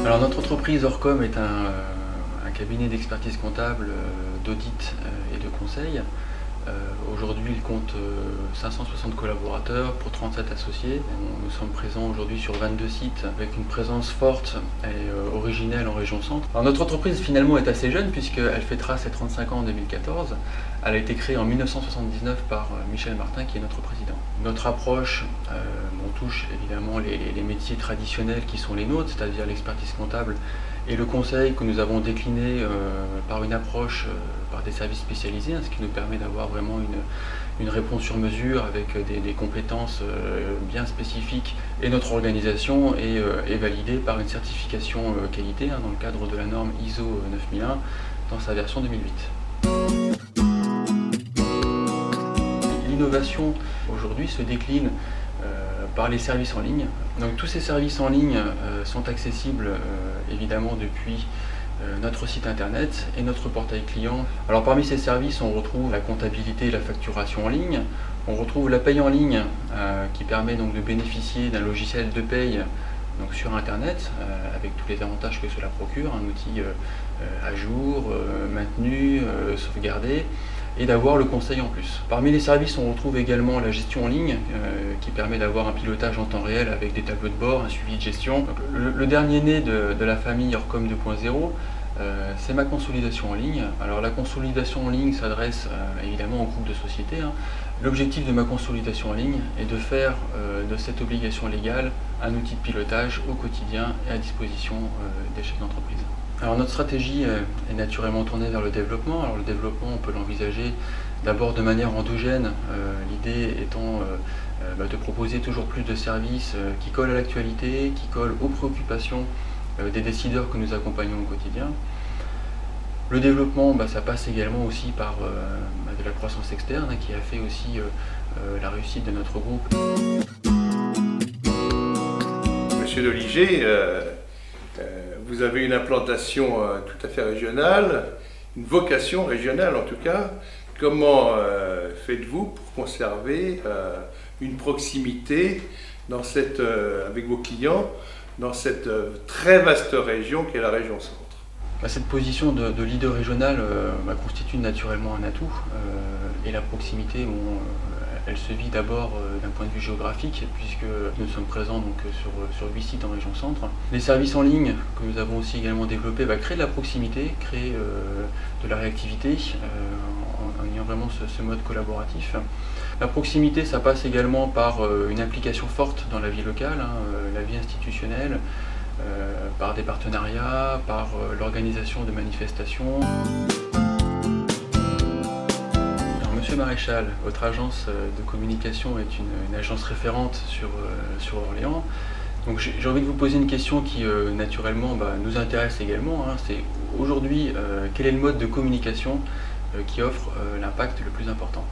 Alors notre entreprise Orcom est un cabinet d'expertise comptable, d'audit et de conseil. Aujourd'hui, il compte 560 collaborateurs pour 37 associés. Nous sommes présents aujourd'hui sur 22 sites avec une présence forte et originelle en région centre. Alors, notre entreprise finalement est assez jeune puisqu'elle fêtera ses 35 ans en 2014. Elle a été créée en 1979 par Michel Martin qui est notre président. Notre approche, on touche évidemment les métiers traditionnels qui sont les nôtres, c'est-à-dire l'expertise comptable et le conseil que nous avons décliné par une approche, par des services spécialisés, ce qui nous permet d'avoir vraiment une réponse sur mesure avec des compétences bien spécifiques, et notre organisation est validée par une certification qualité dans le cadre de la norme ISO 9001 dans sa version 2008. L'innovation aujourd'hui se décline par les services en ligne. Donc tous ces services en ligne sont accessibles évidemment depuis notre site internet et notre portail client. Alors parmi ces services, on retrouve la comptabilité et la facturation en ligne. On retrouve la paye en ligne qui permet donc de bénéficier d'un logiciel de paye donc sur internet avec tous les avantages que cela procure, un outil à jour, maintenu, sauvegardé, et d'avoir le conseil en plus. Parmi les services, on retrouve également la gestion en ligne qui permet d'avoir un pilotage en temps réel avec des tableaux de bord, un suivi de gestion. Donc, le dernier né de la famille Orcom 2.0, c'est ma consolidation en ligne. Alors la consolidation en ligne s'adresse évidemment au groupe de sociétés. L'objectif de ma consolidation en ligne est de faire de cette obligation légale un outil de pilotage au quotidien et à disposition des chefs d'entreprise. Alors notre stratégie est naturellement tournée vers le développement. Alors le développement, on peut l'envisager d'abord de manière endogène, l'idée étant de proposer toujours plus de services qui collent à l'actualité, qui collent aux préoccupations des décideurs que nous accompagnons au quotidien. Le développement, ça passe également aussi par de la croissance externe qui a fait aussi la réussite de notre groupe. Monsieur Doliger, vous avez une implantation tout à fait régionale, une vocation régionale en tout cas. Comment faites-vous pour conserver une proximité dans avec vos clients dans cette très vaste région qu'est la région centre? Cette position de leader régional constitue naturellement un atout et la proximité, elle se vit d'abord d'un point de vue géographique puisque nous sommes présents donc, sur 8 sites en région centre. Les services en ligne que nous avons aussi également développés créent de la proximité, créent de la réactivité en ayant vraiment ce mode collaboratif. La proximité, ça passe également par une implication forte dans la vie locale, la vie institutionnelle, par des partenariats, par l'organisation de manifestations. Alors, Monsieur Maréchal, votre agence de communication est une agence référente sur Orléans. Donc j'ai envie de vous poser une question qui naturellement nous intéresse également. C'est aujourd'hui, quel est le mode de communication qui offre l'impact le plus important ?